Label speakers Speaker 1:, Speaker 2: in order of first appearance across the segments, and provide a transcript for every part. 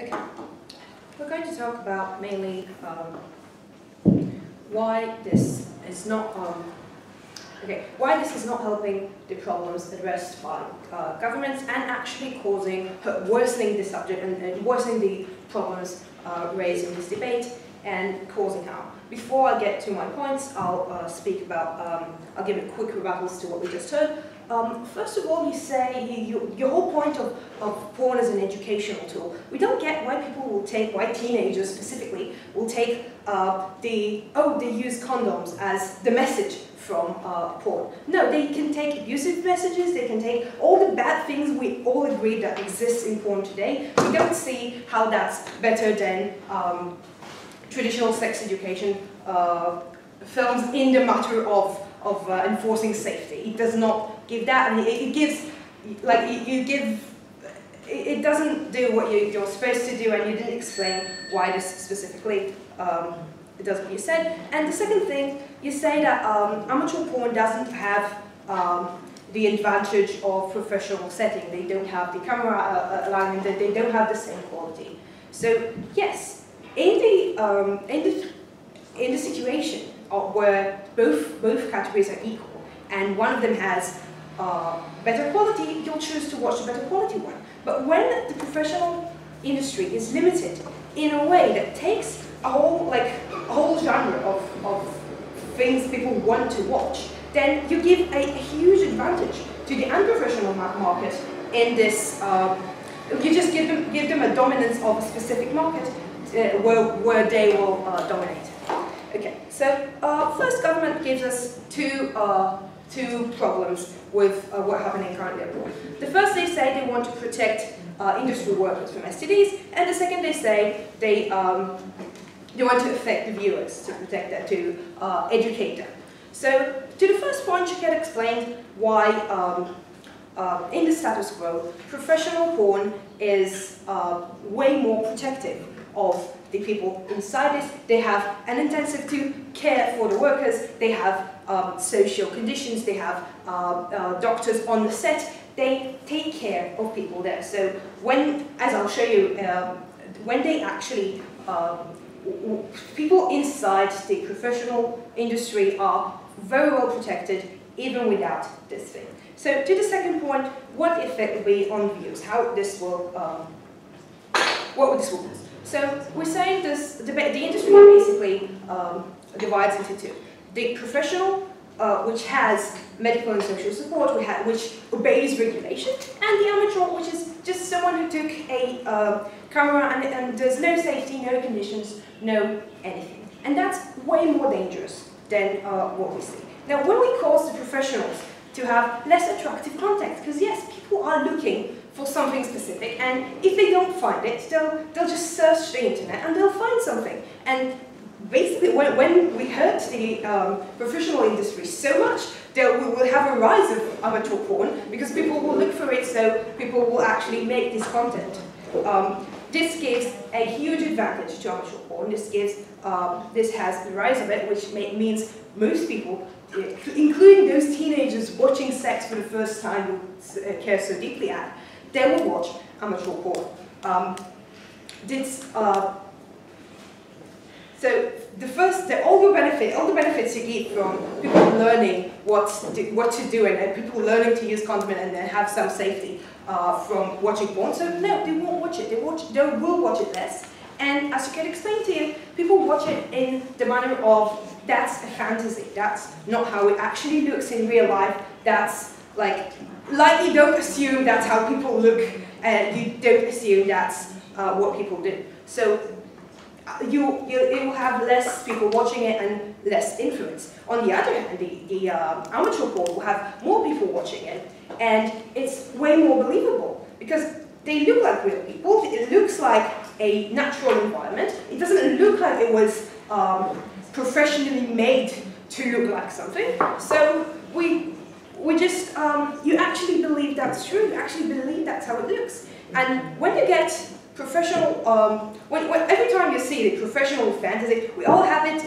Speaker 1: Okay, we're going to talk about mainly why this is not why this is not helping the problems addressed by governments and actually worsening the subject and worsening the problems raised in this debate and causing harm. Before I get to my points, I'll speak about, I'll give a quick rebuttals to what we just heard. First of all, you say your whole point of porn as an educational tool. We don't get why people will take, why teenagers specifically will take they use condoms as the message from porn. No, they can take abusive messages, they can take all the bad things we all agree that exists in porn today. We don't see how that's better than traditional sex education films in the matter of enforcing safety. It does not give that, and it gives, like, it doesn't do what you're supposed to do, and you didn't explain why this specifically, it does what you said. And the second thing, you say that amateur porn doesn't have the advantage of professional setting. They don't have the camera alignment, they don't have the same quality. So yes, in the situation where both categories are equal, and one of them has better quality, you'll choose to watch the better quality one. But when the professional industry is limited in a way that takes a whole genre of things people want to watch, then you give a huge advantage to the unprofessional market in this. You just give them a dominance of a specific market where they will dominate. Okay, so first, government gives us two problems with what's happening currently abroad. The first, they say they want to protect industry workers from STDs, and the second, they say they want to affect the viewers, to protect them, to educate them. So, to the first point, you can explain why in the status quo, professional porn is way more protective of the people inside it. They have an incentive to care for the workers, they have social conditions, they have doctors on the set, they take care of people there. So when, as I'll show you, when they actually, people inside the professional industry are very well protected even without this thing. So to the second point, what effect will be on views, how this will, what this will do. So we're saying this, the industry basically divides into two. The professional, which has medical and social support, which obeys regulation, and the amateur, which is just someone who took a camera and there's no safety, no conditions, no anything. And that's way more dangerous than what we see. Now, when we cause the professionals to have less attractive content, because yes, people are looking for something specific, and if they don't find it, they'll just search the internet and they'll find something. And basically, when we hurt the professional industry so much, we will have a rise of amateur porn, because people will look for it, so people will actually make this content. This gives a huge advantage to amateur porn. This has the rise of it, which means most people, including those teenagers watching sex for the first time who care so deeply at, they will watch amateur porn. So all the benefits you get from people learning what to do and people learning to use condom and then have some safety from watching porn. So no, they won't watch it. They will watch it less. And as you can explain to you, people watch it in the manner of that's a fantasy. That's not how it actually looks in real life. That's like you don't assume that's how people look, and you don't assume that's what people do. So you will have less people watching it and less influence. On the other hand, the amateur porn will have more people watching it, and it's way more believable because they look like real people. It looks like a natural environment. It doesn't look like it was professionally made to look like something. So we just, you actually believe that's true, you actually believe that's how it looks. And when you get professional, every time you see the professional fantasy, we all have it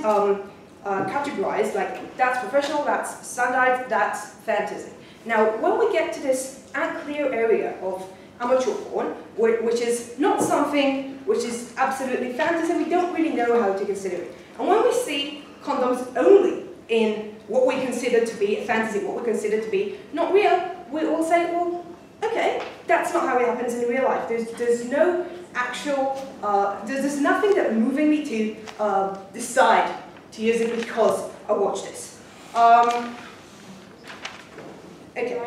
Speaker 1: categorized, like that's professional, that's standard, that's fantasy. Now, when we get to this unclear area of amateur porn, which is not something which is absolutely fantasy, we don't really know how to consider it. And when we see condoms only in what we consider to be a fantasy, what we consider to be not real, we all say, well, okay, that's not how it happens in real life. There's no actual, there's nothing that moving me to decide to use it because I watched this. Okay,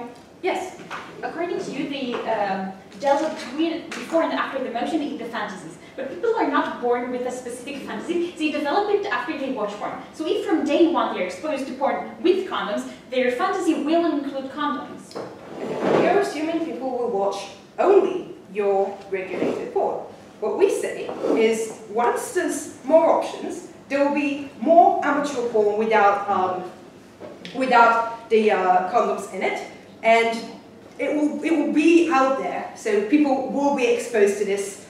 Speaker 1: yes?
Speaker 2: According to you, the delta between before and after the motion is the fantasies. But people are not born with a specific fantasy, they develop it after they watch porn. So if from day one they're exposed to porn with condoms, their fantasy will include condoms.
Speaker 1: You're assuming people will watch only your regulated porn. What we say is once there's more options, there will be more amateur porn without the condoms in it, and it will be out there, so people will be exposed to this.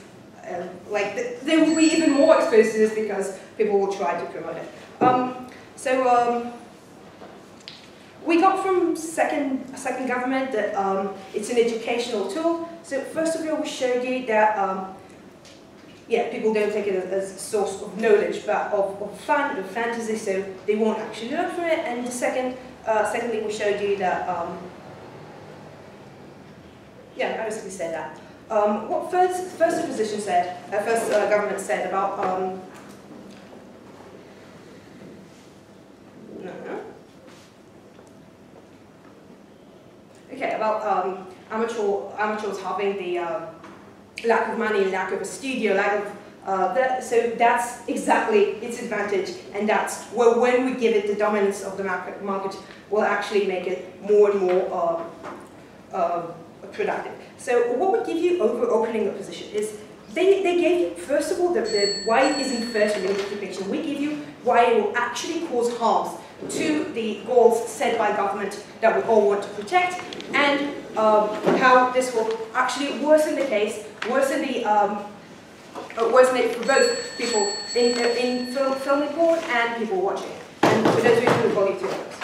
Speaker 1: They will be even more exposed to this because people will try to promote it. We got from second government that it's an educational tool. So first of all, we showed you that yeah, people don't take it as a source of knowledge, but of fun, of fantasy, so they won't actually learn from it. And secondly, we showed you that yeah, I basically said that. What first opposition said, first government said about okay, about amateurs having the lack of money, lack of a studio, lack of so that's exactly its advantage, and that's where when we give it the dominance of the market will actually make it more and more productive. So what would give you over opening a position is they gave you, first of all, the why it isn't fair to limit occupation. We give you why it will actually cause harms to the goals set by government that we all want to protect, and how this will actually worsen the case, worsen it for both people in filming porn and people watching. And for those reasons, we'll go to others.